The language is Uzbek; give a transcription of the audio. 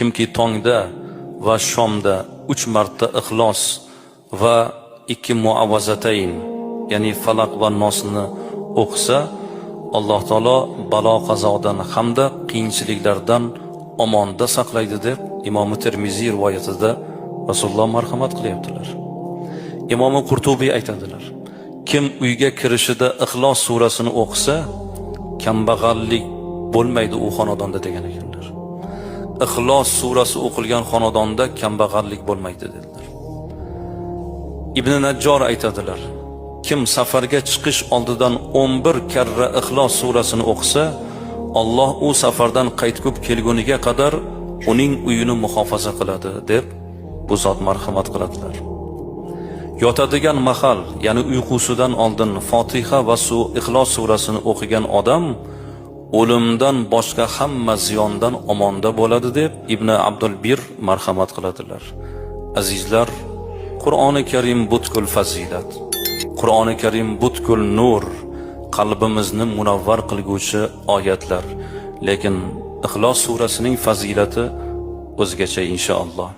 kimki tongda va shomda 3 marta ixlos va 2 muavvazatayn, ya'ni falaq va nosni o'qisa, Alloh taolo balo qazodan hamda qiyinchiliklardan omonda saqlaydi deb Imom Termiziy rivoyatida Rasululloh marhamat qilyaptilar. Imom Qurtubiy aytadilar: kim uyga kirishida Ixlos surasini o'qisa, kambag'allik bo'lmaydi u xonadonda degan ekanlar. Ixlos surasi o'qilgan xonadonda kambag'allik bo'lmaydi dedilar. Ibn Najjor aytadilar: kim safarga chiqish oldidan 11 karra Ixlos surasini o'qisa, Alloh u safardan qaytib kelguniga qadar uning uyini muhofaza qiladi deb bu zot marhamat qiladilar. Yotadigan mahal, ya'ni uyqusidan oldin Fotiha va Ixlos surasini o'qigan odam o'limdan boshqa hamma ziyondan omonda bo'ladi deb Ibn Abdul Bir marhamat qiladilar. Azizlar, Qur'oni Karim butkul fazilat. Qur'oni Karim butkul nur, qalbimizni munavvar qilguvchi oyatlar. Lekin Ixlos surasining fazilati o'zgacha inshaalloh.